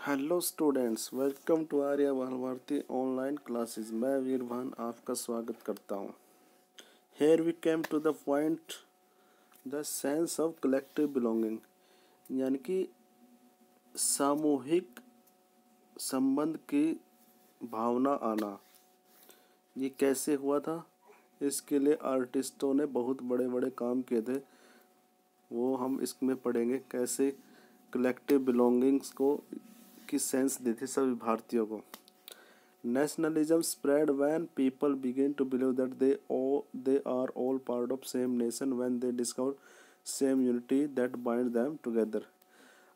Hello students, welcome to Arya Bharti online classes. मैं वीरभान आपका स्वागत करता हूँ। Here we came to the point, the sense of collective belonging, यानी कि सामूहिक संबंध की भावना आना। ये कैसे हुआ था? इसके लिए आर्टिस्टों ने बहुत बड़े बड़े काम किए थे। वो हम इसमें पढ़ेंगे कैसे कलेक्टिव बिलोंगिंग्स को की सेंस दी थी सभी भारतीयों को। Nationalism spread when people begin to believe that they are all part of same nation when they discover same unity that bind them together.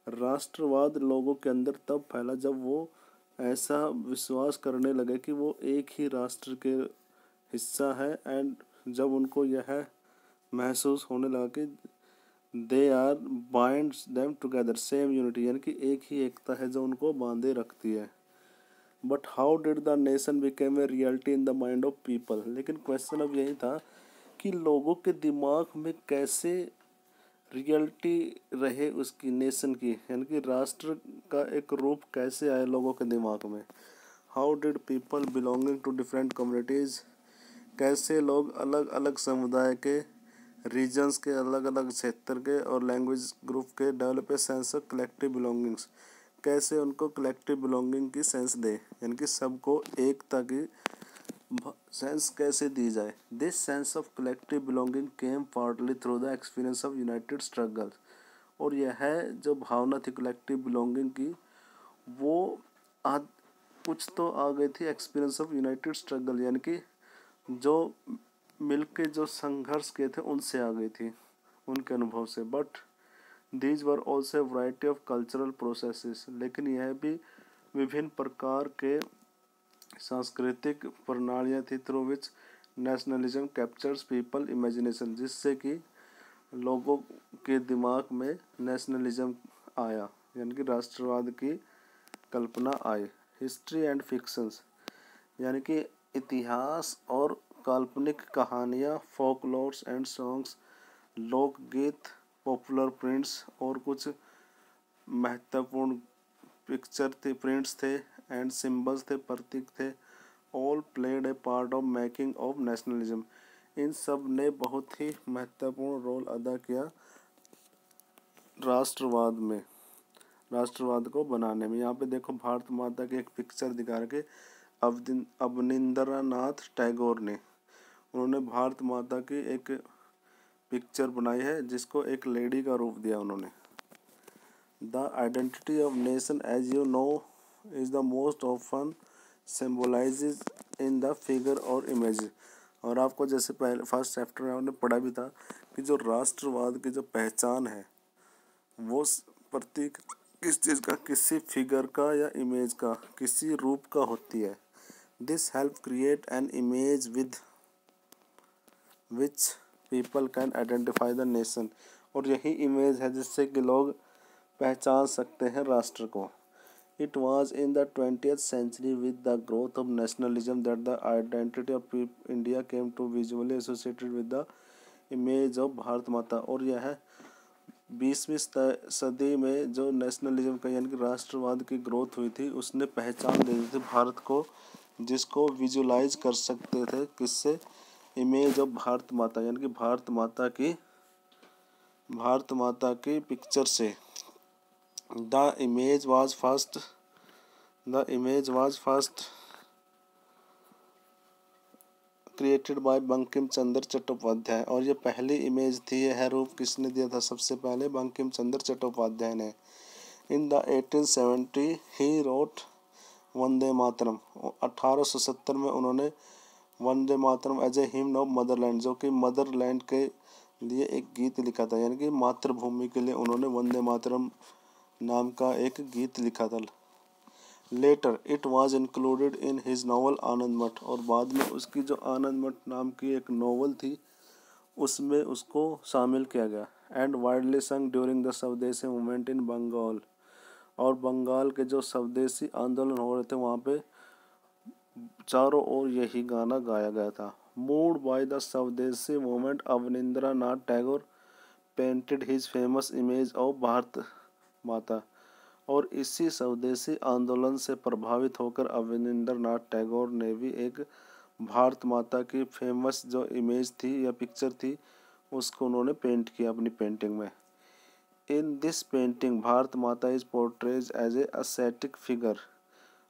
राष्ट्रवाद लोगों के अंदर तब फैला जब वो ऐसा विश्वास करने लगे कि वो एक ही राष्ट्र के हिस्सा है, एंड जब उनको यह महसूस होने लगा कि they are binds them together same unity, यानी कि एक ही एकता है जो उनको बांधे रखती है। But how did the nation became a reality in the mind of people. लेकिन क्वेश्चन अब यही था कि लोगों के दिमाग में कैसे रियलिटी रहे उसकी, नेशन की, यानी कि राष्ट्र का एक रूप कैसे आए लोगों के दिमाग में। How did people belonging to different communities, कैसे लोग अलग अलग समुदाय के, रीजन्स के, अलग अलग क्षेत्र के और लैंग्वेज ग्रुप के develop a sense of collective belongings, कैसे उनको कलेक्टिव बिलोंगिंग की सेंस दे, यानी कि सबको एकता की सेंस कैसे दी जाए। This sense of collective belonging came partly through the experience of United struggle. और यह है जो भावना थी कलेक्टिव बिलोंगिंग की, वो कुछ तो आ गई थी एक्सपीरियंस ऑफ यूनाइटेड स्ट्रगल, यानी कि जो मिलके जो संघर्ष किए थे उनसे आ गई थी, उनके अनुभव से। But these were also variety of cultural processes, लेकिन यह भी विभिन्न प्रकार के सांस्कृतिक प्रणालियाँ थी through which nationalism captures people imagination, जिससे कि लोगों के दिमाग में नेशनलिज्म आया, यानी कि राष्ट्रवाद की कल्पना आई। हिस्ट्री एंड फिक्शंस, यानी कि इतिहास और काल्पनिक कहानियाँ, फोकलोर्स एंड सॉन्ग्स, लोकगीत, पॉपुलर प्रिंट्स और कुछ महत्वपूर्ण पिक्चर थे, प्रिंट्स थे, एंड सिंबल्स थे, प्रतीक थे। All played a part of making of nationalism, इन सब ने बहुत ही महत्वपूर्ण रोल अदा किया राष्ट्रवाद को बनाने में। यहाँ पे देखो भारत माता की एक पिक्चर दिखा रखे अवनींद्रनाथ टैगोर ने, उन्होंने भारत माता की एक पिक्चर बनाई है जिसको एक लेडी का रूप दिया उन्होंने। The identity of nation as you know is the most often symbolises in the figure or image. और आपको जैसे पहले फर्स्ट चैप्टर में हमने पढ़ा भी था कि जो राष्ट्रवाद की जो पहचान है वो प्रतीक किस चीज़ का, किसी फिगर का या इमेज का, किसी रूप का होती है। This help create an image with which people can identify the nation, और यही इमेज है जिससे कि लोग पहचान सकते हैं राष्ट्र को। It was in the 20th century with the growth of nationalism that the identity of India came to visually associated with the image of Bharat माता। और यह 20वीं सदी में जो नेशनलिज्म का, यानी कि राष्ट्रवाद की ग्रोथ हुई थी, उसने पहचान दे दी थी भारत को, जिसको विजुलाइज कर सकते थे किससे, इमेज ऑफ भारत माता, यानी कि भारत माता की पिक्चर से। The image was first created by Bankim Chandra Chattopadhyay, और ये पहली इमेज थी, यह रूप किसने दिया था सबसे पहले, बंकिम चंद्र चट्टोपाध्याय ने। In the 1870 he wrote Vande Mataram, 1870 में उन्होंने Vande Mataram as a हिम्न of Motherland, जो कि मदरलैंड के लिए एक गीत लिखा था, यानी कि मातृभूमि के लिए उन्होंने वंदे मातरम नाम का एक गीत लिखा था। Later it was included in his novel Anand Math, और बाद में उसकी जो आनंद मठ नाम की एक नॉवल थी उसमें उसको शामिल किया गया। एंड वाइडली संग during the Swadeshi movement in Bengal, और बंगाल के जो स्वदेशी आंदोलन हो रहे थे वहाँ पे चारों ओर यही गाना गाया गया था। Moved by the Swadeshi movement, Abanindranath Tagore painted his famous image of Bharat माता, और इसी स्वदेशी आंदोलन से प्रभावित होकर अवनींद्रनाथ टैगोर ने भी एक भारत माता की फेमस जो इमेज थी या पिक्चर थी उसको उन्होंने पेंट किया अपनी पेंटिंग में। In this painting Bharat Mata is portrays as a ascetic figure.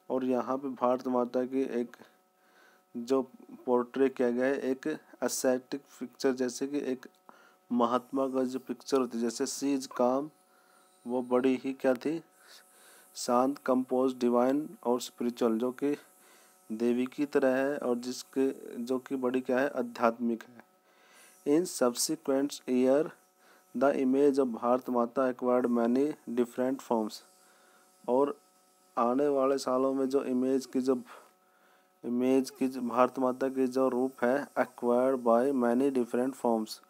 और यहाँ पे भारत माता की एक जो पोर्ट्रे किया गया है एक ascetic पिक्चर, जैसे कि एक महात्मा का जो पिक्चर होती है, जैसे सी इज काम, वो बड़ी ही क्या थी, शांत, कंपोज, डिवाइन और स्पिरिचुअल, जो कि देवी की तरह है और जिसके जो कि बड़ी क्या है, आध्यात्मिक है। In subsequent year the image of Bharat माता एक्वायर्ड मैनी डिफरेंट फॉर्म्स। और आने वाले सालों में जो इमेज की भारत माता की जो रूप है acquired by many different forms,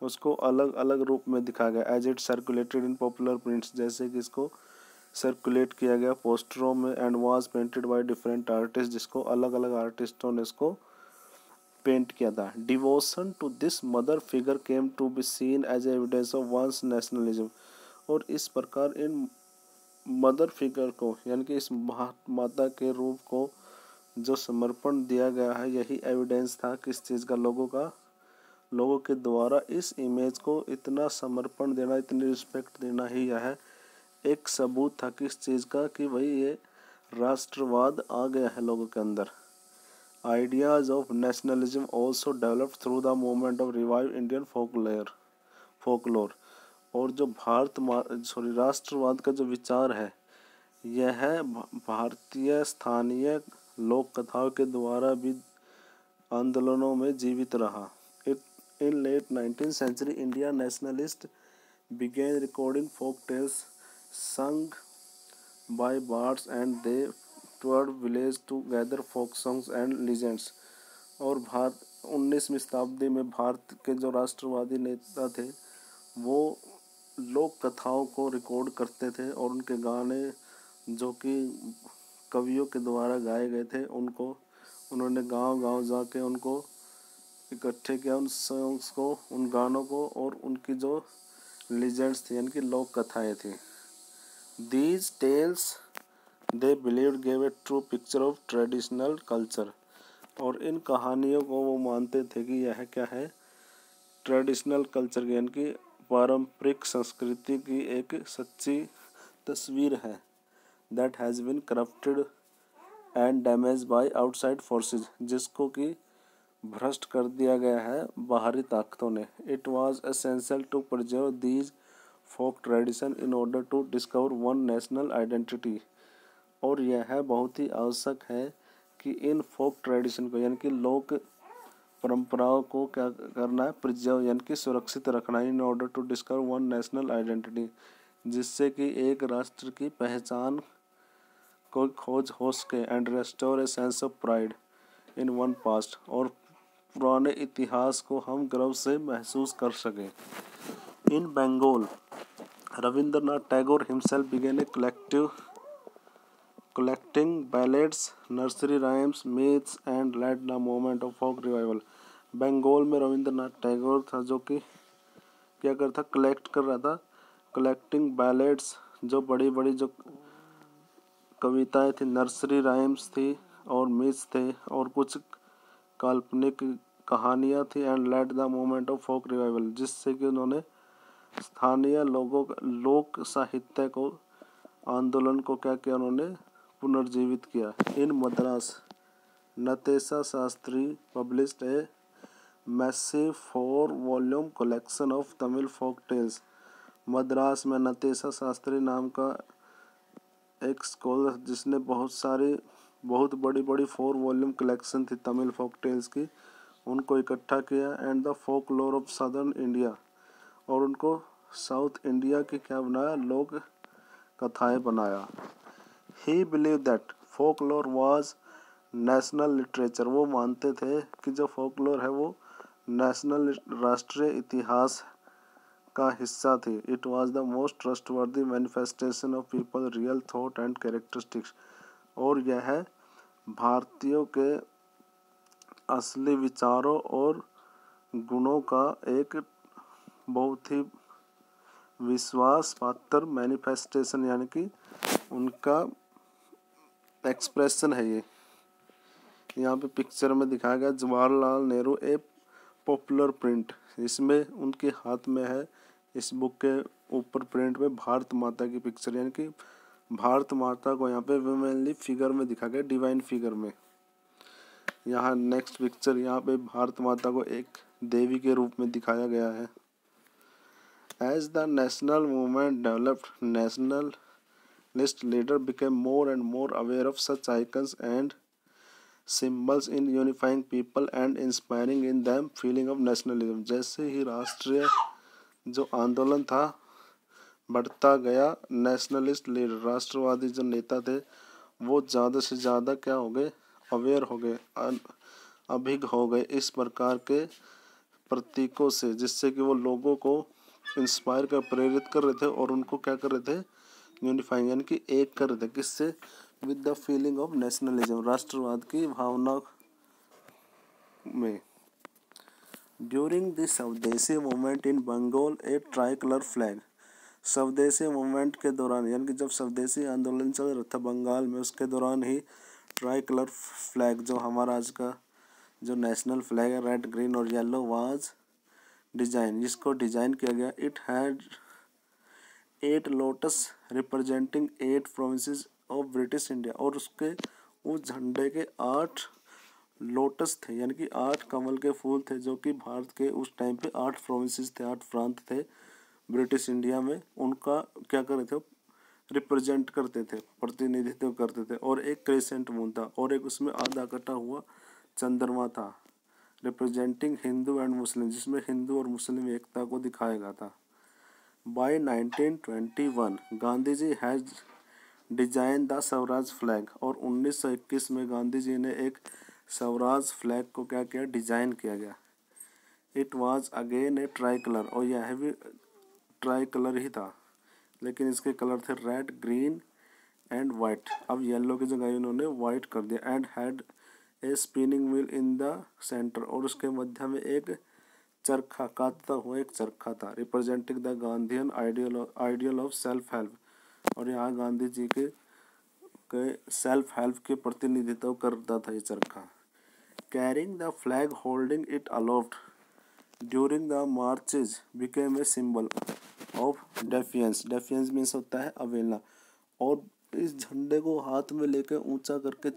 उसको अलग अलग रूप में दिखा गया। As it circulated in popular prints, जैसे कि इसको सर्कुलेट किया गया पोस्टरों में, and was painted by different artist, जिसको अलग अलग आर्टिस्टों ने इसको पेंट किया था। Devotion to this mother figure came to be seen as evidence of one's nationalism. और इस प्रकार इन मदर फिगर को यानी कि इस माता के रूप को जो समर्पण दिया गया है, यही एविडेंस था किस चीज़ का, लोगों के द्वारा इस इमेज को इतना समर्पण देना, इतनी रिस्पेक्ट देना ही यह एक सबूत था किस चीज़ का, कि भाई ये राष्ट्रवाद आ गया है लोगों के अंदर। Ideas of nationalism also developed through the movement of revive Indian folklore. और जो राष्ट्रवाद का जो विचार है, यह भारतीय स्थानीय लोक कथाओं के द्वारा भी आंदोलनों में जीवित रहा। In late 19th century India nationalist began recording folk tales sung by bards and they toured village to gather folk songs and legends। और 19वीं शताब्दी में भारत के जो राष्ट्रवादी नेता थे वो लोक कथाओं को रिकॉर्ड करते थे और उनके गाने जो कि कवियों के द्वारा गाए गए थे उनको उन्होंने गांव-गांव जाके उनको इकट्ठे किया, उन सॉन्ग्स को, उन गानों को, और उनकी जो लीजेंड्स थी यानी कि लोक कथाएँ थी। These tales they believed gave a true picture of traditional culture. और इन कहानियों को वो मानते थे कि यह क्या है, ट्रेडिशनल कल्चर यानी कि पारंपरिक संस्कृति की एक सच्ची तस्वीर है। That has been corrupted and damage by outside forces, जिसको कि भ्रष्ट कर दिया गया है बाहरी ताकतों ने। It was essential to preserve these folk tradition in order to discover one national identity. और यह बहुत ही आवश्यक है कि इन फोक ट्रेडिशन को यानी कि लोक परंपराओं को क्या करना है, प्रिजर्व यानी कि सुरक्षित रखना, in order to discover one national identity, जिससे कि एक राष्ट्र की पहचान को खोज हो सके, and restore a sense of pride in one past, और पुराने इतिहास को हम गर्व से महसूस कर सकें। इन Bengal Rabindranath Tagore himself begin A collecting ballads, nursery rhymes, myths and led the movement of folk revival। Bengal में रविंद्रनाथ टैगोर था जो कि क्या करता, कलेक्ट कर रहा था, कलेक्टिंग बैलेड्स जो बड़ी बड़ी जो कविताएं थी, नर्सरी राइम्स थी और मिथ्स थे और कुछ काल्पनिक कहानियाँ थी, and led the movement of folk revival, जिससे कि उन्होंने स्थानीय लोक साहित्य को आंदोलन को क्या किया, उन्होंने पुनर्जीवित किया। In Madras Natesha Shastri published a massive 4-volume collection of Tamil folk tales. Madras में नतेशा शास्त्री नाम का एक स्कॉलर जिसने बहुत बड़ी 4-volume कलेक्शन थी तमिल फोक टेल्स की, उनको इकट्ठा किया, एंड द फोक लोर ऑफ सदर्न इंडिया, और उनको साउथ इंडिया की क्या बनाया, लोक कथाएं बनाया। ही बिलीव दैट फोक लोर वॉज नेशनल लिटरेचर। वो मानते थे कि जो फोक लोर है वो नेशनल राष्ट्रीय इतिहास का हिस्सा थी। It was the most trustworthy manifestation of people real thought and characteristics. और यह भारतीयों के असली विचारों और गुणों का एक बहुत ही विश्वास पात्र मैनिफेस्टेशन यानी कि उनका एक्सप्रेशन है ये। यहाँ पे पिक्चर में दिखाया गया जवाहरलाल नेहरू ए पॉपुलर प्रिंट, इसमें उनके हाथ में है, इस बुक के ऊपर प्रिंट में भारत माता की पिक्चर, यानी कि भारत माता को यहाँ पे वुमेनली फिगर में दिखा गया, डिवाइन फिगर में। यहाँ नेक्स्ट पिक्चर, यहाँ पे भारत माता को एक देवी के रूप में दिखाया गया है। As the national movement developed, nationalist leader became more and more aware of such icons and symbols in unifying people and inspiring in them feeling of nationalism। जैसे ही राष्ट्रीय जो आंदोलन था बढ़ता गया, नेशनलिस्ट लीडर राष्ट्रवादी जो नेता थे वो ज़्यादा से ज़्यादा क्या हो गए, अवेयर हो गए, अभिज्ञ हो गए इस प्रकार के प्रतीकों से, जिससे कि वो लोगों को इंस्पायर कर, प्रेरित कर रहे थे और उनको क्या कर रहे थे, यूनिफाइंग यानी कि एक कर रहे थे। किससे? With the feeling of nationalism, राष्ट्रवाद की भावना में। During the Swadeshi movement in Bengal a tricolour flag, Swadeshi movement के दौरान यानी कि जब स्वदेशी आंदोलन चल रहा था बंगाल में, उसके दौरान ही ट्राई कलर फ्लैग जो हमारा आज का जो नेशनल फ्लैग है रेड ग्रीन और येलो वाज डिजाइन, जिसको डिजाइन किया गया। It had 8 lotus representing 8 provinces of British India, और उसके उस झंडे के 8 लोटस थे यानी कि 8 कमल के फूल थे, जो कि भारत के उस टाइम पे 8 प्रोविंसेस थे, 8 प्रांत थे ब्रिटिश इंडिया में, उनका क्या कर रहे थे, रिप्रेजेंट करते थे, प्रतिनिधित्व करते थे। और एक क्रेसेंट मून था और एक उसमें आधा कटा हुआ चंद्रमा था, रिप्रेजेंटिंग हिंदू एंड मुस्लिम, जिसमें हिंदू और मुस्लिम एकता को दिखाया गया था। By 1921 Gandhi ji has design the Swaraj flag, और 1921 में गांधी जी ने एक स्वराज फ्लैग को क्या किया, डिजाइन किया गया। It was again A try colour, और यह भी ट्राई कलर ही था, लेकिन इसके कलर थे रेड ग्रीन एंड वाइट। अब येलो की जगह इन्होंने वाइट कर दिया। And had a spinning wheel in the centre, और उसके मध्य में एक चरखा, काटता हुआ एक चरखा था, representing the Gandhian ideal of self help, और यहाँ गांधी जी के सेल्फ हेल्प के प्रतिनिधित्व करता था ये चरखा। Carrying the flag holding it aloft during the marches became a symbol of defiance, defiance means होता है अवेलना, और इस झंडे को हाथ में लेकर ऊंचा करके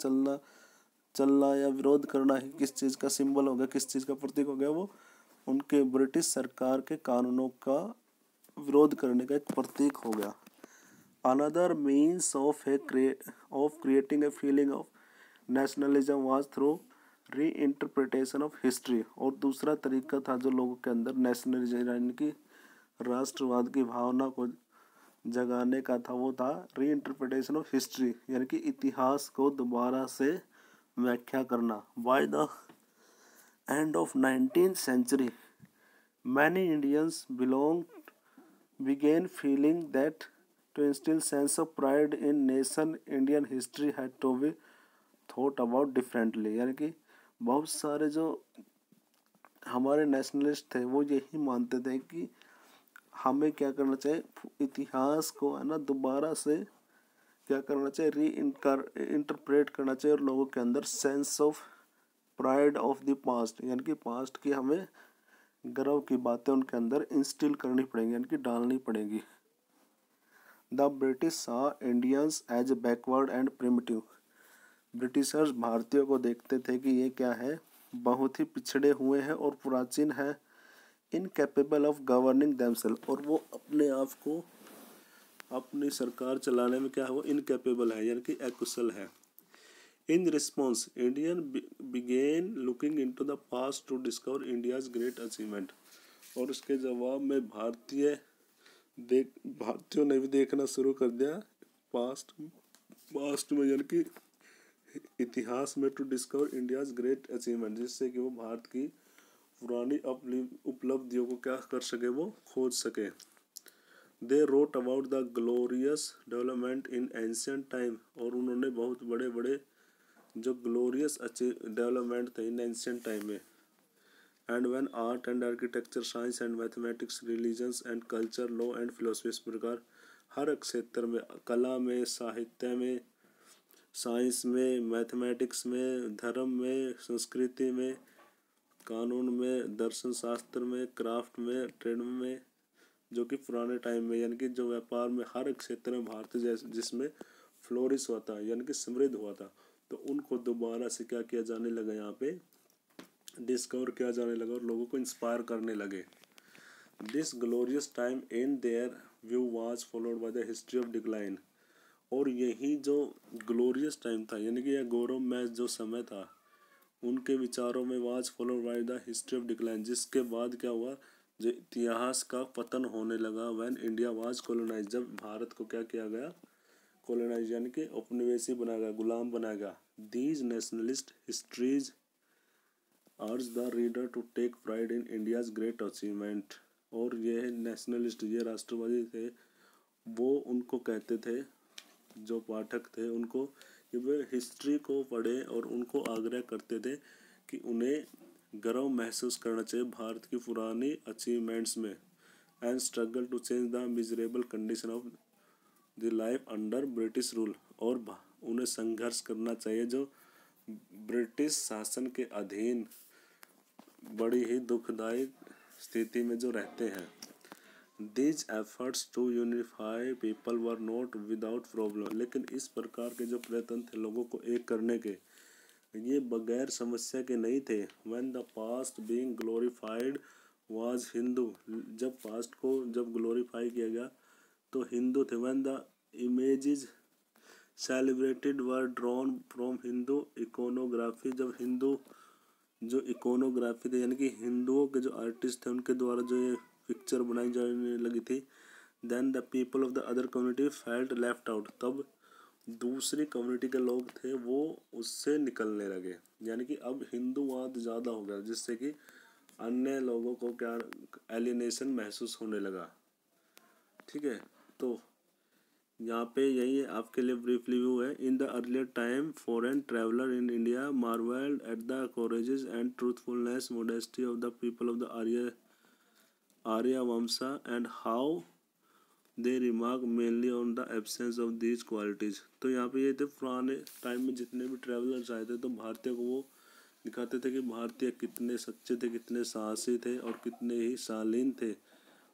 चलना या विरोध करना ही किस चीज़ का सिंबल हो गया, किस चीज़ का प्रतीक हो गया, वो उनके ब्रिटिश सरकार के कानूनों का विरोध करने का एक प्रतीक हो गया। Another means of creating a feeling of nationalism was through री इंटरप्रिटेशन ऑफ हिस्ट्री, और दूसरा तरीका था जो लोगों के अंदर नेशनलिज्म यानी कि राष्ट्रवाद की भावना को जगाने का था, वो था री इंटरप्रिटेशन ऑफ हिस्ट्री, यानी कि इतिहास को दोबारा से व्याख्या करना। By the end of 19th century many Indians began feeling that to instill sense of pride in nation Indian history had to be thought about differently, यानी कि बहुत सारे जो हमारे नेशनलिस्ट थे वो यही मानते थे कि हमें क्या करना चाहिए, इतिहास को है ना दोबारा से क्या करना चाहिए, इंटरप्रेट करना चाहिए, और लोगों के अंदर sense of pride of the past यानी कि पास्ट की हमें गर्व की बातें उनके अंदर इंस्टिल करनी पड़ेंगी यानी कि डालनी पड़ेगी। The British saw Indians as backward and primitive, Britishers भारतीयों को देखते थे कि ये क्या है, बहुत ही पिछड़े हुए हैं और प्राचीन है, इनकेपेबल ऑफ गवर्निंग देमसेल्फ, और वो अपने आप को अपनी सरकार चलाने में क्या है, वो इनकेपेबल है यानी कि अकुशल है। In response Indian began looking into the past to discover India's great achievement, और उसके जवाब में भारतीयों ने भी देखना शुरू कर दिया पास्ट में यानी कि इतिहास में, to discover India's great achievement, जिससे कि वो भारत की पुरानी उपलब्धियों को क्या कर सके, वो खोज सके। They wrote about the glorious development in ancient time, और उन्होंने बहुत बड़े बड़े जो ग्लोरियस डेवलपमेंट थे इन एंशियंट टाइम में, and when art and architecture, science and mathematics, religions and culture, law and philosophy, इस प्रकार हर क्षेत्र में, कला में, साहित्य में, साइंस में, मैथमेटिक्स में, धर्म में, संस्कृति में, कानून में, दर्शन शास्त्र में, क्राफ्ट में, ट्रेड में, जो कि पुराने टाइम में यानी कि जो व्यापार में हर क्षेत्र में भारत जैसे जिसमें फ्लोरिश हुआ था यानी कि समृद्ध हुआ था, तो उनको दोबारा से क्या किया जाने लगा, यहाँ पे डिस्कवर किया जाने लगा और लोगों को इंस्पायर करने लगे। This glorious time in their view was followed by the history of decline. और यही जो ग्लोरियस टाइम था यानी कि यह गौरवमय जो समय था उनके विचारों में was followed by the history of decline, जिसके बाद क्या हुआ, जो इतिहास का पतन होने लगा। व्हेन इंडिया वाज कॉलोनाइज, जब भारत को क्या किया गया, कॉलोनाइज यानी कि उपनिवेशी बनाया गया, गुलाम बनाया गया। These nationalist histories urge the reader to take pride in India's great achievement. और ये नेशनलिस्ट, ये राष्ट्रवादी थे, वो उनको कहते थे, जो पाठक थे उनको, कि वे हिस्ट्री को पढ़े और उनको आग्रह करते थे कि उन्हें गर्व महसूस करना चाहिए भारत की पुरानी अचीवमेंट्स में, and struggle to change the miserable condition of the life under British rule. और उन्हें संघर्ष करना चाहिए जो ब्रिटिश शासन के अधीन बड़ी ही दुखदायी स्थिति में जो रहते हैं। These efforts to unify people were not without problem। लेकिन इस प्रकार के जो प्रयत्न थे लोगों को एक करने के, ये बगैर समस्या के नहीं थे। When the past being glorified was Hindu, जब पास्ट को जब ग्लोरीफाई किया गया तो हिंदू थे। When the images celebrated were drawn from Hindu iconography, जब हिंदू जो इकोनोग्राफी थे यानी कि हिंदुओं के जो आर्टिस्ट थे उनके द्वारा जो ये पिक्चर बनाई जाने लगी थी, then the people of the other community felt left out, तब दूसरी कम्युनिटी के लोग थे वो उससे निकलने लगे। यानी कि अब हिंदूवाद ज़्यादा हो गया जिससे कि अन्य लोगों को क्या एलिनेशन महसूस होने लगा। ठीक है, तो यहाँ पे यही है आपके लिए ब्रीफ रिव्यू है। In the earlier time foreign traveller in India marvelled at the courages and truthfulness modesty of the people of the Arya Vansha and how they remark mainly on the absence of these qualities. तो यहाँ पे ये थे पुराने time में जितने भी travellers आए थे तो भारतीय को वो दिखाते थे कि भारतीय कितने सच्चे थे, कितने साहसी थे और कितने ही शालीन थे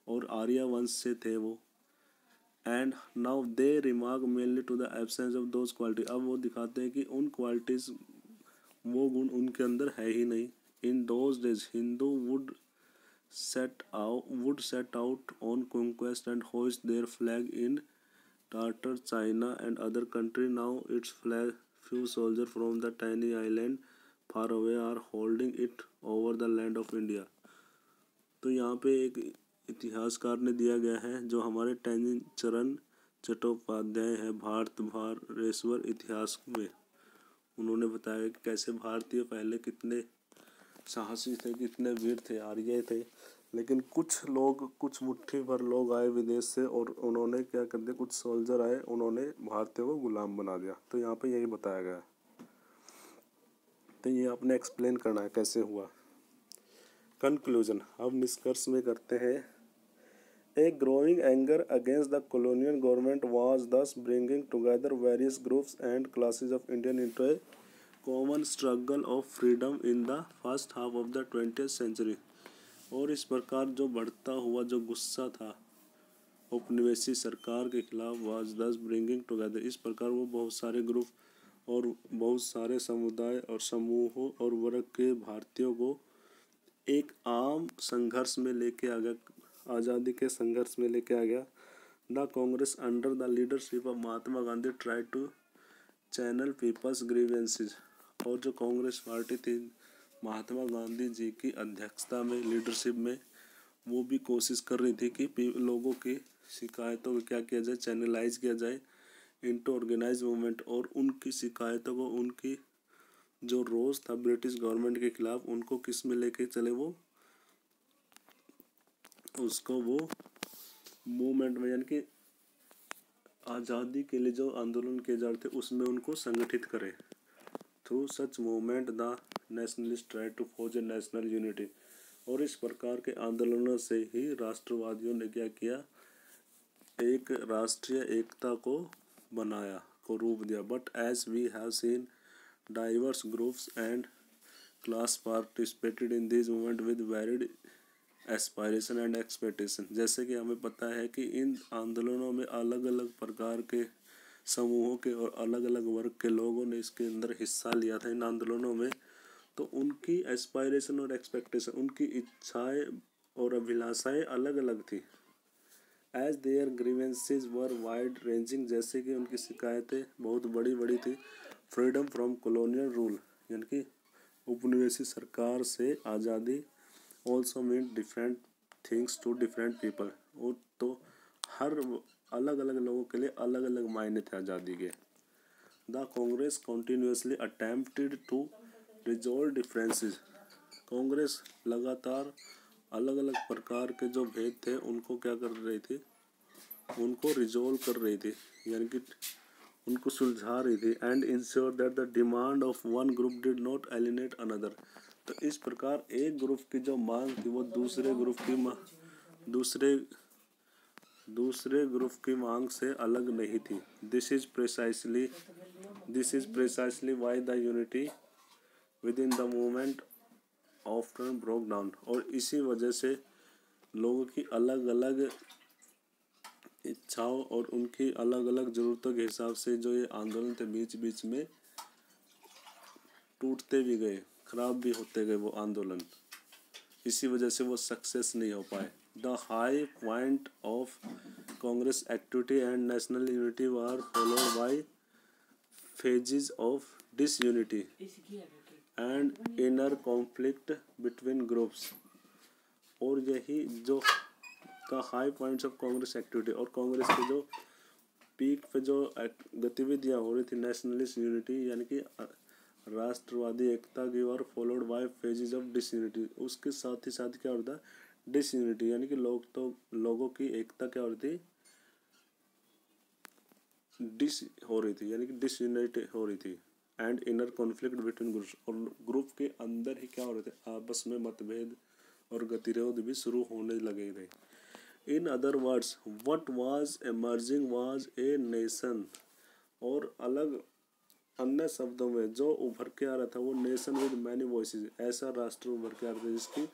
और आर्या वंश से थे वो। And now they remark mainly to the absence of those quality, अब वो दिखाते हैं कि उन क्वालिटीज़ वो गुण उनके अंदर है ही नहीं। In those days Hindu would set out on conquest and hoist their flag in Tartar, China and other country. Now its flag, few soldiers from the tiny island far away are holding it over the land of India। तो यहाँ पे एक इतिहासकार ने दिया गया है जो हमारे टैनी चरण चट्टोपाध्याय है भारत भारेश्वर इतिहास में। उन्होंने बताया कि कैसे भारतीय पहले कितने साहसी थे, कितने वीर थे, आर्य थे, लेकिन कुछ लोग, कुछ मुट्ठी भर लोग आए विदेश से और उन्होंने क्या कर दिया, कुछ सोल्जर आए, उन्होंने भारतीय को गुलाम बना दिया। तो यहाँ पे यही बताया गया है। तो ये आपने एक्सप्लेन करना है कैसे हुआ। कंक्लूजन, अब निष्कर्ष में करते हैं। A growing anger against the colonial government was thus bringing together various groups and classes of Indian into a common struggle of freedom in the first half of the 20th century. और इस प्रकार जो बढ़ता हुआ जो गुस्सा था उपनिवेशी सरकार के खिलाफ वाज दस ब्रिंगिंग टुगेदर, इस प्रकार वो बहुत सारे ग्रुप और बहुत सारे समुदाय और समूहों और वर्ग के भारतीयों को एक आम संघर्ष में लेके आ गया, आज़ादी के संघर्ष में लेके आ गया। The Congress under the leadership of Mahatma Gandhi try to channel people's grievances. और जो कांग्रेस पार्टी थी महात्मा गांधी जी की अध्यक्षता में, लीडरशिप में, वो भी कोशिश कर रही थी कि लोगों की शिकायतों को क्या किया जाए, चैनलाइज किया जाए इनटू ऑर्गेनाइज मूवमेंट, और उनकी शिकायतों को, उनकी जो रोष था ब्रिटिश गवर्नमेंट के खिलाफ, उनको किस में लेके चले, वो उसको वो मूवमेंट में यानी कि आज़ादी के लिए जो आंदोलन किए जा रहे थे उसमें उनको संगठित करें। Through such movement the nationalist try to forge a national unity. और इस प्रकार के आंदोलनों से ही राष्ट्रवादियों ने क्या किया, एक राष्ट्रीय एकता को बनाया, को रूप दिया। But as we have seen diverse groups and class participated in this movement with varied aspiration and expectation. जैसे कि हमें पता है कि इन आंदोलनों में अलग अलग प्रकार के समूहों के और अलग अलग वर्ग के लोगों ने इसके अंदर हिस्सा लिया था इन आंदोलनों में। तो उनकी एस्पायरेशन और एक्सपेक्टेशन, उनकी इच्छाएं और अभिलाषाएं अलग अलग थी। As their grievances were wide ranging, जैसे कि उनकी शिकायतें बहुत बड़ी बड़ी थी। फ्रीडम फ्रॉम कॉलोनियल रूल, यानी कि उपनिवेशी सरकार से आज़ादी, also mean different things to different people. और तो हर अलग अलग लोगों के लिए अलग अलग मायने थे आज़ादी के। The Congress continuously attempted to resolve differences, Congress लगातार अलग अलग प्रकार के जो भेद थे उनको क्या कर रही थी, उनको रिजॉल्व कर रही थी, यानी कि उनको सुलझा रही थी। And ensure that the demand of one group did not एलिनेट another. तो इस प्रकार एक ग्रुप की जो मांग थी वो दूसरे ग्रुप की मांग से अलग नहीं थी। This is precisely why the unity with in the movement often broke down. और इसी वजह से लोगों की अलग अलग इच्छाओं और उनकी अलग अलग ज़रूरतों के हिसाब से जो ये आंदोलन थे बीच बीच में टूटते भी गए, खराब भी होते गए वो आंदोलन। इसी वजह से वो सक्सेस नहीं हो पाए। The high point of Congress activity and national unity were followed by phases of disunity and inner conflict between groups. और यही जो the high points of Congress activity, और कांग्रेस के जो पीक पे जो गतिविधियाँ हो रही थी नेशनलिस्ट यूनिटी यानी कि राष्ट्रवादी एकता की, और followed by phases of disunity, उसके साथ ही साथ क्या होता है डिसयूनिटी, यानी कि लोगों की एकता क्या हो रही थी, हो रही थी, यानी कि डिसयूनिटी हो रही थी। And inner conflict between groups, और ग्रुप के अंदर ही क्या हो रहे थे, आपस में मतभेद और गतिरोध भी शुरू होने लगे थे। In other words what was emerging was a nation, और अलग अन्य शब्दों में जो उभर के आ रहा था वो नेशन विद मैनी वॉइसेस, ऐसा राष्ट्र उभर के आ रहा था जिसकी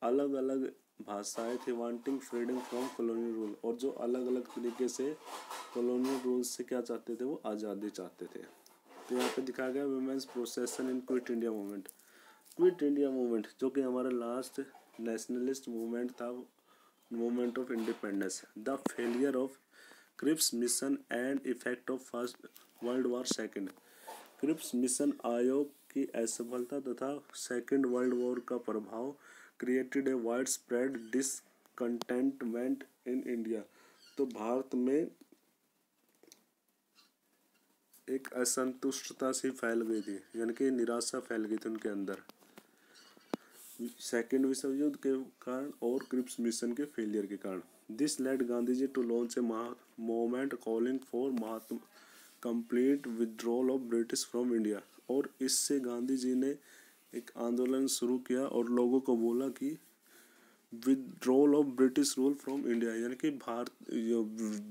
अलग अलग भाषाएं थी। Wanting freedom from colonial rule, और जो अलग अलग तरीके से कॉलोनियल रूल से क्या चाहते थे, वो आज़ादी चाहते थे। तो यहाँ पे दिखाया गया women's procession in quit India movement. Quit India movement जो कि हमारा लास्ट नेशनलिस्ट मूवमेंट था, movement of independence, the failure of Cripps mission and effect of first world war second. Cripps mission आयोग की असफलता तथा सेकेंड वर्ल्ड वॉर का प्रभाव created a wide spread discontentment in India. तो भारत में एक असंतुष्टता सी फैल गई थी, यानी कि निराशा फैल गई थी उनके अंदर सेकेंड विश्व युद्ध के कारण और क्रिप्स मिशन के फेलियर के कारण। This led Gandhi ji to launch a movement calling for Mahatma complete withdrawal of British from India. और इससे गांधी जी ने एक आंदोलन शुरू किया और लोगों को बोला कि withdrawal of British rule from India, यानी कि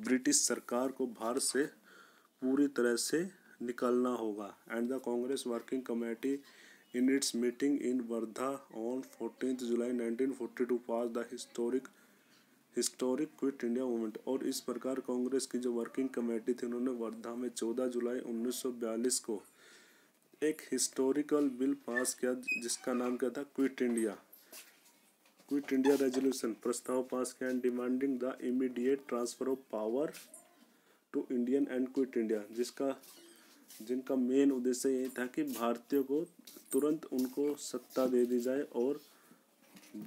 ब्रिटिश सरकार को भारत से पूरी तरह से निकलना होगा। And the Congress working committee in its meeting in Wardha on 14 July 1942 pass the historic quit India movement. और इस प्रकार कांग्रेस की जो वर्किंग कमेटी थी उन्होंने वर्धा में 14 जुलाई 1942 को एक हिस्टोरिकल बिल पास किया जिसका नाम क्या था, क्विट इंडिया रेजोल्यूशन प्रस्ताव पास किया, and demanding the immediate transfer of power to Indian and Quit India, जिनका मेन उद्देश्य ये था कि भारतीयों को तुरंत उनको सत्ता दे दी जाए और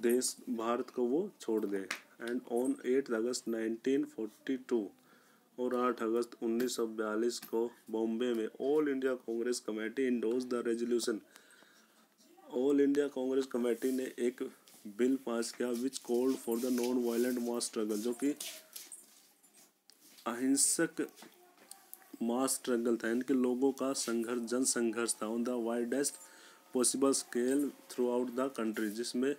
देश भारत को वो छोड़ दे। एंड ऑन 8 अगस्त 1942 और 8 अगस्त 1942 को बॉम्बे में all India Congress committee endorse the resolution. All India Congress committee ने एक बिल पास किया which called for the non violent mass struggle, जो कि अहिंसक मास स्ट्रगल था, इनके लोगों का संघर्ष, जन संघर्ष था on the widest possible scale through out the country, जिसमें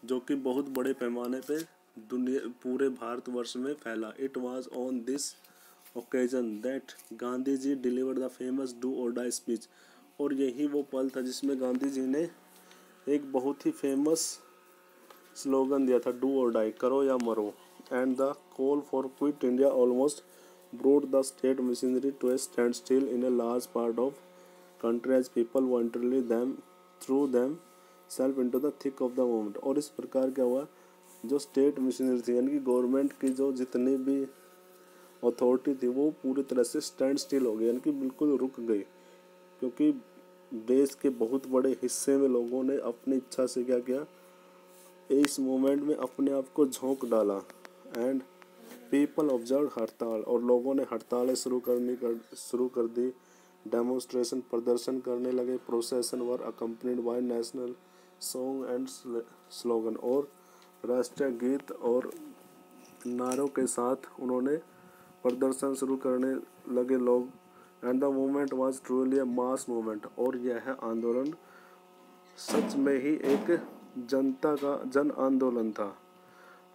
जो कि बहुत बड़े पैमाने पे दुनिया पूरे भारतवर्ष में फैला। It was on this occasion that Gandhi ji delivered the famous do or die speech. और यही वो पल था जिसमें गांधी जी ने एक बहुत ही फेमस स्लोगन दिया था, डू और डाई, करो या मरो। And the call for quit India almost brought the state machinery to a standstill in a large part of country as people voluntarily threw themselves into the thick of the movement। और इस प्रकार क्या हुआ, जो state machinery थी यानी कि government की जो जितनी भी अथॉरिटी थी वो पूरी तरह से स्टैंड स्टिल हो गई, यानी कि बिल्कुल रुक गई, क्योंकि देश के बहुत बड़े हिस्से में लोगों ने अपनी इच्छा से क्या किया, इस मूवमेंट में अपने आप को झोंक डाला। एंड पीपल ऑब्जर्व हड़ताल, और लोगों ने हड़तालें शुरू कर दी। डेमोन्स्ट्रेशन, प्रदर्शन करने लगे। प्रोसेसन वर accompanied by national song and slogan, और राष्ट्रीय गीत और नारों के साथ उन्होंने प्रदर्शन शुरू करने लगे लोग। And the movement was truly a mass movement, और यह आंदोलन सच में ही एक जनता का जन आंदोलन था।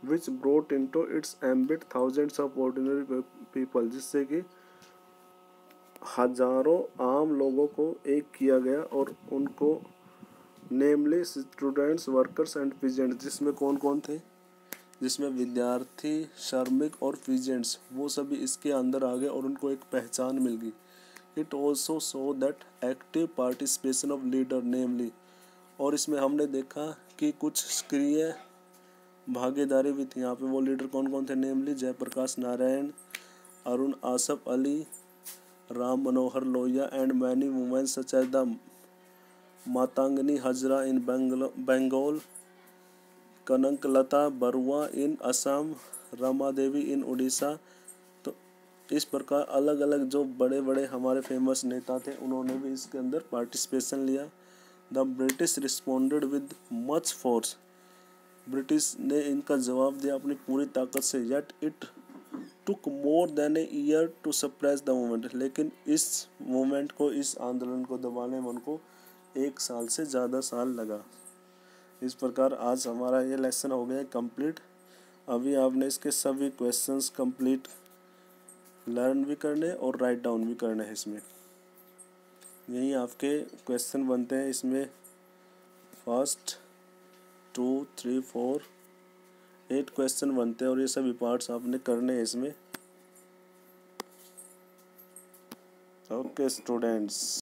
Which brought into its ambit thousands of ordinary people, जिससे कि हजारों आम लोगों को एक किया गया, और उनको नेमली स्टूडेंट्स, वर्कर्स एंड पीजेंट्स, जिसमें कौन कौन थे, जिसमें विद्यार्थी, श्रमिक और पीजेंट्स, वो सभी इसके अंदर आ गए और उनको एक पहचान मिल गई। It also show that active participation of leader namely, और इसमें हमने देखा कि कुछ सक्रिय भागीदारी भी थी यहाँ पे। वो लीडर कौन कौन थे, namely Jayaprakash Narayan, Arun Asaf Ali, Ram Manohar Lohia and many women such as the Matangini Hazra in Bengal, Kanaklata Barua in Assam, Rama Devi in Orissa. तो इस प्रकार अलग अलग जो बड़े बड़े हमारे फेमस नेता थे उन्होंने भी इसके अंदर पार्टिसिपेशन लिया। The British responded with much force, British ने इनका जवाब दिया अपनी पूरी ताकत से। Yet it took more than a year to suppress the movement, लेकिन इस मूवमेंट को, इस आंदोलन को दबाने में उनको 1 साल से ज़्यादा साल लगा। इस प्रकार आज हमारा ये लेसन हो गया कंप्लीट। अभी आपने इसके सभी क्वेश्चंस कंप्लीट लर्न भी करने और राइट डाउन भी करने हैं। इसमें यही आपके क्वेश्चन बनते हैं। इसमें 1, 2, 3, 4, 8 क्वेश्चन बनते हैं, और ये सभी पार्ट्स आपने करने हैं इसमें। Okay students.